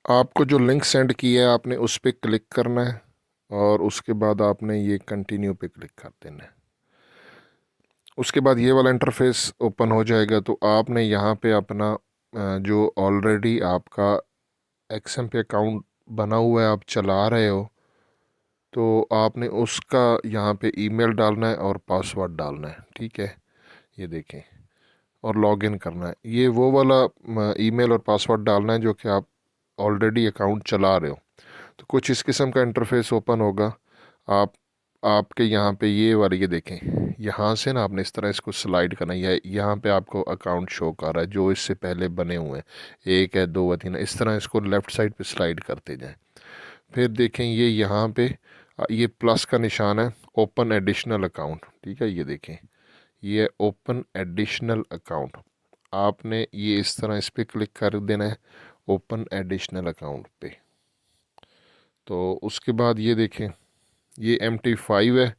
आपको जो link send किया है आपने उस पर क्लिक करना है और उसके बाद आपने ये कंटिन्यू पे क्लिक कर देना है। उसके बाद ये वाला इंटरफेस ओपन हो जाएगा। तो आपने यहाँ पे अपना जो ऑलरेडी आपका एक्सएम पे अकाउंट बना हुआ है, आप चला रहे हो, तो आपने उसका यहाँ पे ईमेल डालना है और पासवर्ड डालना है। ठीक है, ये देखें, और लॉगिन करना है। ये वो वाला ईमेल और पासवर्ड डालना है जो कि आप ऑलरेडी अकाउंट चला रहे हो। तो कुछ इस किस्म का इंटरफेस ओपन होगा। आप आपके यहाँ पे ये वाले, ये देखें, यहाँ से ना आपने इस तरह इसको स्लाइड करना है। यहाँ पे आपको अकाउंट शो कर रहा है जो इससे पहले बने हुए हैं, एक है, दो है, तीन है, इस तरह इसको लेफ़्ट साइड पे स्लाइड करते जाएं। फिर देखें ये यहाँ पे ये प्लस का निशान है, ओपन एडिशनल अकाउंट। ठीक है, ये देखें, ये ओपन एडिशनल अकाउंट। आपने ये इस तरह इस पर क्लिक कर देना है, ओपन एडिशनल अकाउंट पे। तो उसके बाद ये देखें, ये MT5 है।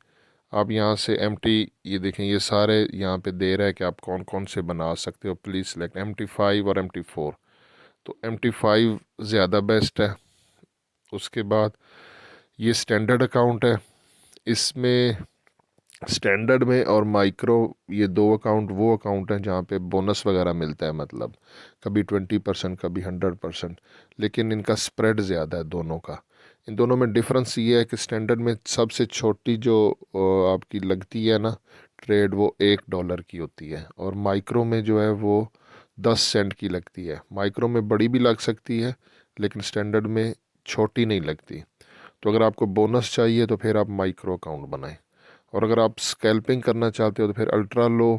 आप यहाँ से ये देखें, ये सारे यहाँ पे दे रहा है कि आप कौन कौन से बना सकते हो। प्लीज़ सेलेक्ट MT5 और MT4। तो MT5 ज़्यादा बेस्ट है। उसके बाद ये स्टैंडर्ड अकाउंट है। इसमें स्टैंडर्ड में और माइक्रो, ये दो अकाउंट वो अकाउंट हैं जहाँ पे बोनस वगैरह मिलता है, मतलब कभी 20%, कभी 100%, लेकिन इनका स्प्रेड ज़्यादा है दोनों का। इन दोनों में डिफरेंस ये है कि स्टैंडर्ड में सबसे छोटी जो आपकी लगती है ना ट्रेड, वो $1 की होती है, और माइक्रो में जो है वो 10 सेंट की लगती है। माइक्रो में बड़ी भी लग सकती है लेकिन स्टैंडर्ड में छोटी नहीं लगती। तो अगर आपको बोनस चाहिए तो फिर आप माइक्रो अकाउंट बनाएं, और अगर आप स्कैल्पिंग करना चाहते हो तो फिर अल्ट्रा लो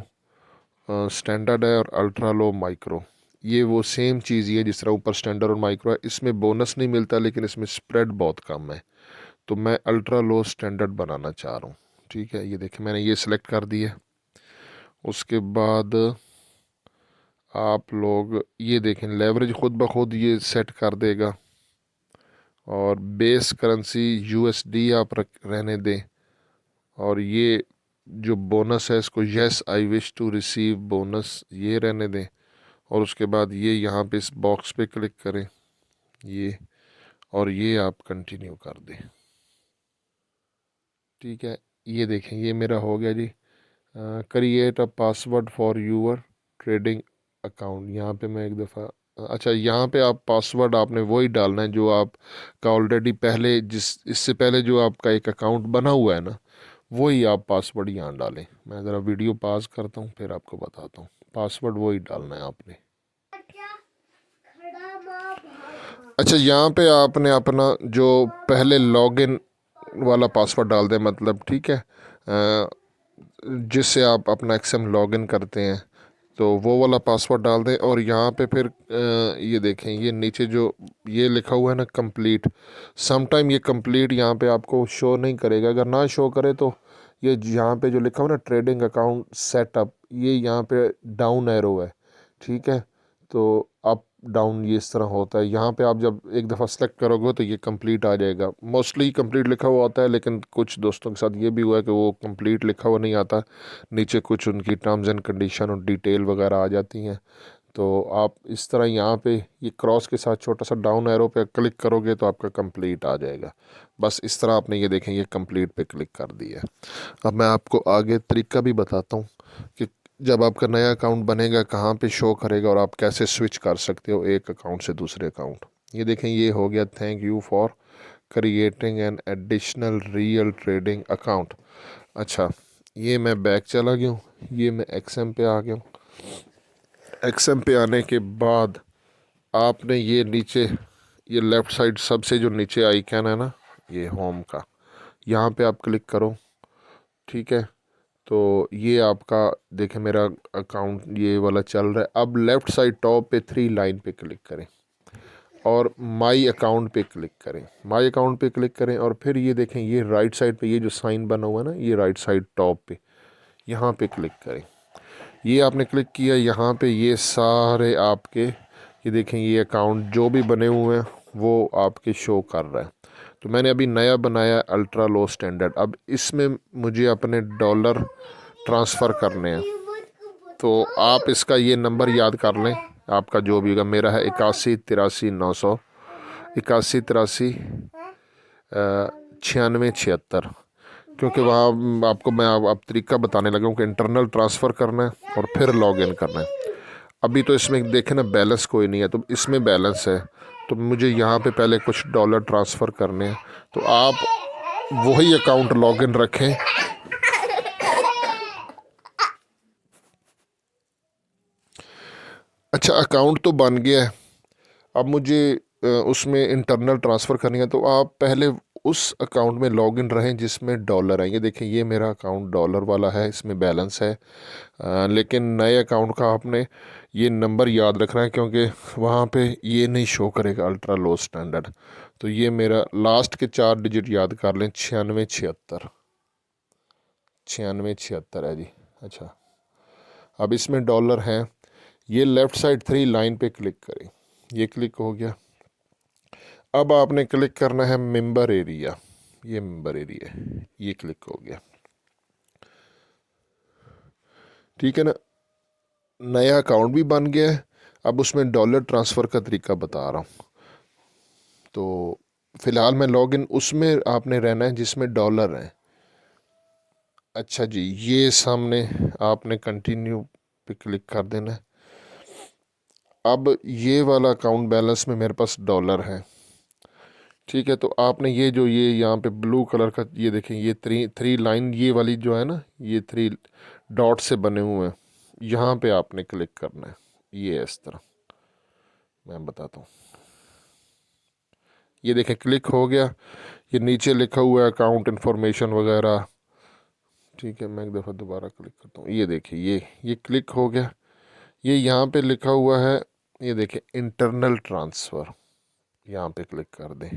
स्टैंडर्ड है और अल्ट्रा लो माइक्रो। ये वो सेम चीज़ ही है जिस तरह ऊपर स्टैंडर्ड और माइक्रो है। इसमें बोनस नहीं मिलता लेकिन इसमें स्प्रेड बहुत कम है। तो मैं अल्ट्रा लो स्टैंडर्ड बनाना चाह रहा हूँ। ठीक है, ये देखिए मैंने ये सिलेक्ट कर दिया। उसके बाद आप लोग ये देखें, लेवरेज खुद ब खुद ये सेट कर देगा, और बेस करेंसी USD आप रहने दें, और ये जो बोनस है इसको yes I wish to receive bonus ये रहने दें। और उसके बाद ये यहाँ पे इस बॉक्स पे क्लिक करें, ये, और ये आप कंटिन्यू कर दें। ठीक है, ये देखें ये मेरा हो गया जी। Create a password for your trading account. यहाँ पे मैं एक दफ़ा, अच्छा, यहाँ पे आप पासवर्ड आपने वही डालना है जो आपका ऑलरेडी पहले, जिस इससे पहले जो आपका एक अकाउंट बना हुआ है ना, वही आप पासवर्ड यहाँ डालें। मैं ज़रा वीडियो पॉज करता हूँ फिर आपको बताता हूँ। पासवर्ड वही डालना है आपने। अच्छा, यहाँ पे आपने अपना जो पहले लॉगिन वाला पासवर्ड डाल दें, मतलब ठीक है, जिससे आप अपना एक्सएम लॉगिन करते हैं, तो वो वाला पासवर्ड डाल दें। और यहाँ पे फिर ये देखें, ये नीचे जो ये लिखा हुआ है ना कंप्लीट, समटाइम ये कंप्लीट यहाँ पे आपको शो नहीं करेगा। अगर ना शो करे तो ये यहाँ पे जो लिखा हुआ है ना ट्रेडिंग अकाउंट सेटअप, ये यहाँ पे डाउन एरो है। ठीक है, तो अप डाउन ये इस तरह होता है। यहाँ पे आप जब एक दफ़ा सेलेक्ट करोगे तो ये कंप्लीट आ जाएगा। मोस्टली कंप्लीट लिखा हुआ होता है, लेकिन कुछ दोस्तों के साथ ये भी हुआ है कि वो कंप्लीट लिखा हुआ नहीं आता, नीचे कुछ उनकी टर्म्स एंड कंडीशन और डिटेल वगैरह आ जाती हैं। तो आप इस तरह यहाँ पे ये क्रॉस के साथ छोटा सा डाउन एरो पे क्लिक करोगे तो आपका कंप्लीट आ जाएगा। बस इस तरह आपने ये देखें, ये कंप्लीट पे क्लिक कर दिया। अब मैं आपको आगे तरीका भी बताता हूँ कि जब आपका नया अकाउंट बनेगा कहाँ पे शो करेगा और आप कैसे स्विच कर सकते हो एक अकाउंट से दूसरे अकाउंट। ये देखें, ये हो गया, thank you for creating an additional real trading account. अच्छा, ये मैं बैक चला गया हूँ, ये मैं एक्सएम पे आ गया हूँ। एक्सएम पे आने के बाद आपने ये नीचे, ये लेफ़्ट साइड सबसे जो नीचे आइकन है ना, ये होम का, यहाँ पे आप क्लिक करो। ठीक है, तो ये आपका देखें मेरा अकाउंट ये वाला चल रहा है। अब लेफ़्ट साइड टॉप पे 3 लाइन पे क्लिक करें और माई अकाउंट पे क्लिक करें। माई अकाउंट पे क्लिक करें और फिर ये देखें, ये राइट साइड पे ये जो साइन बना हुआ है ना, ये राइट साइड टॉप पे, यहाँ पे क्लिक करें। ये आपने क्लिक किया, यहाँ पे ये सारे आपके, ये देखें, ये अकाउंट जो भी बने हुए हैं वो आपके शो कर रहा है। तो मैंने अभी नया बनाया अल्ट्रा लो स्टैंडर्ड। अब इसमें मुझे अपने डॉलर ट्रांसफ़र करने हैं, तो आप इसका ये नंबर याद कर लें, आपका जो भी होगा। मेरा है 81 83 900 81 83 96 76, क्योंकि वहाँ आपको मैं अब तरीका बताने लगा हूँ कि इंटरनल ट्रांसफ़र करना है और फिर लॉग इन करना है। अभी तो इसमें देखें ना, बैलेंस कोई नहीं है, तो इसमें बैलेंस है, तो मुझे यहाँ पे पहले कुछ डॉलर ट्रांसफ़र करने हैं। तो आप वही अकाउंट लॉग इन रखें। अच्छा, अकाउंट तो बन गया है, अब मुझे उसमें इंटरनल ट्रांसफ़र करनी है, तो आप पहले उस अकाउंट में लॉग इन रहें जिसमें डॉलर है। ये देखें, ये मेरा अकाउंट डॉलर वाला है, इसमें बैलेंस है। लेकिन नए अकाउंट का आपने ये नंबर याद रखना है, क्योंकि वहाँ पे ये नहीं शो करेगा अल्ट्रा लो स्टैंडर्ड। तो ये मेरा लास्ट के 4 डिजिट याद कर लें, 96 76, 96 76 है जी। अच्छा, अब इसमें डॉलर हैं। ये लेफ़्ट साइड 3 लाइन पे क्लिक करें, ये क्लिक हो गया। अब आपने क्लिक करना है मेंबर एरिया, ये मेंबर एरिया है, ये क्लिक हो गया। ठीक है ना, नया अकाउंट भी बन गया है। अब उसमें डॉलर ट्रांसफ़र का तरीका बता रहा हूँ। तो फ़िलहाल मैं लॉग इन उसमें आपने रहना है जिसमें डॉलर है। अच्छा जी, ये सामने आपने कंटिन्यू पे क्लिक कर देना है। अब ये वाला अकाउंट बैलेंस में मेरे पास डॉलर है। ठीक है, तो आपने ये यहाँ पे ब्लू कलर का ये देखें, ये थ्री लाइन ये वाली जो है ना, ये 3 डॉट से बने हुए हैं, यहाँ पे आपने क्लिक करना है। ये इस तरह मैं बताता हूँ। ये देखें, क्लिक हो गया। ये नीचे लिखा हुआ है अकाउंट इन्फॉर्मेशन वगैरह। ठीक है, मैं एक दफ़ा दोबारा क्लिक करता हूँ। ये देखिए, ये क्लिक हो गया। ये यहाँ पे लिखा हुआ है, ये देखिए इंटरनल ट्रांसफ़र, यहाँ पे क्लिक कर दें।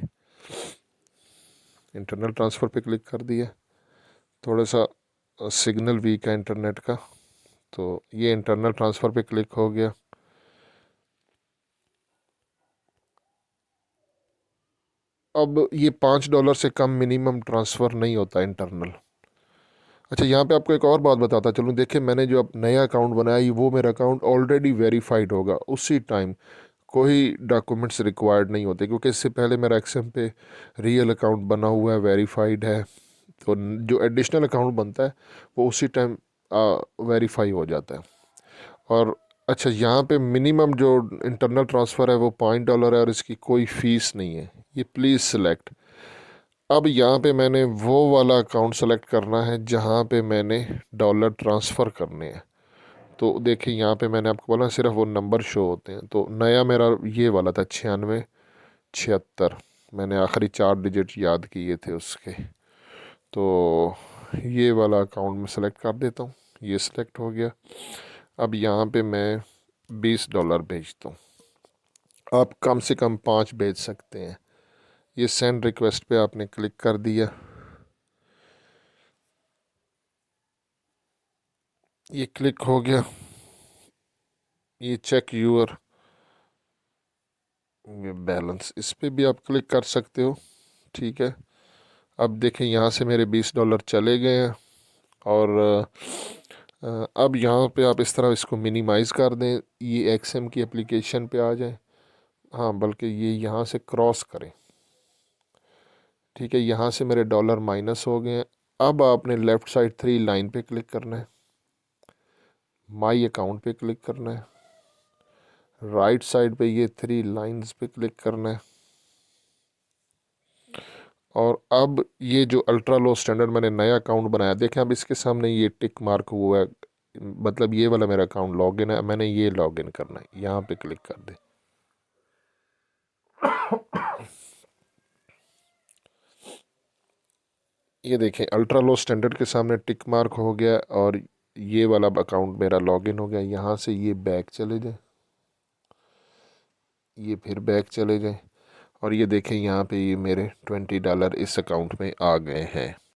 इंटरनल ट्रांसफ़र पे क्लिक कर दिया। थोड़ा सा सिग्नल वीक है इंटरनेट का, तो ये इंटरनल ट्रांसफ़र पे क्लिक हो गया। अब ये $5 से कम मिनिमम ट्रांसफ़र नहीं होता इंटरनल। अच्छा, यहाँ पे आपको एक और बात बताता चलूँ। देखिए, मैंने जो अब नया अकाउंट बनाया, वो मेरा अकाउंट ऑलरेडी वेरीफाइड होगा उसी टाइम, कोई डॉक्यूमेंट्स रिक्वायर्ड नहीं होते, क्योंकि इससे पहले मेरा एक्सएम पे रियल अकाउंट बना हुआ है, वेरीफाइड है। तो जो एडिशनल अकाउंट बनता है वो उसी टाइम वेरीफाई हो जाता है। और अच्छा, यहाँ पे मिनिमम जो इंटरनल ट्रांसफ़र है वो $5 है, और इसकी कोई फ़ीस नहीं है। ये प्लीज़ सेलेक्ट। अब यहाँ पे मैंने वो वाला अकाउंट सेलेक्ट करना है जहाँ पे मैंने डॉलर ट्रांसफ़र करने हैं। तो देखिए, यहाँ पे मैंने आपको बोला सिर्फ वो नंबर शो होते हैं। तो नया मेरा ये वाला था 96 76, मैंने आखिरी 4 डिजिट याद किए थे उसके। तो ये वाला अकाउंट में सेलेक्ट कर देता हूँ। ये सिलेक्ट हो गया। अब यहाँ पे मैं $20 भेजता हूँ। आप कम से कम 5 भेज सकते हैं। ये सेंड रिक्वेस्ट पे आपने क्लिक कर दिया। ये क्लिक हो गया। ये चेक यूर ये बैलेंस, इस पे भी आप क्लिक कर सकते हो। ठीक है, अब देखें, यहाँ से मेरे $20 चले गए हैं। और अब यहाँ पे आप इस तरह इसको मिनिमाइज़ कर दें, ये एक्सएम की एप्लीकेशन पे आ जाए। हाँ, बल्कि ये यहाँ से क्रॉस करें। ठीक है, यहाँ से मेरे डॉलर माइनस हो गए हैं। अब आपने लेफ़्ट साइड 3 लाइन पे क्लिक करना है, माई अकाउंट पे क्लिक करना है, राइट साइड पे ये 3 लाइंस पे क्लिक करना है। और अब ये जो अल्ट्रा लो स्टैंडर्ड मैंने नया अकाउंट बनाया, देखें अब इसके सामने ये टिक मार्क हुआ है, मतलब ये वाला मेरा अकाउंट लॉगिन है। मैंने ये लॉगिन करना है, यहाँ पे क्लिक कर दे। ये देखें, अल्ट्रा लो स्टैंडर्ड के सामने टिक मार्क हो गया, और ये वाला अकाउंट मेरा लॉगिन हो गया। यहाँ से ये बैक चले जाए, ये फिर बैक चले जाए, और ये देखें यहाँ पे ये मेरे $20 इस अकाउंट में आ गए हैं।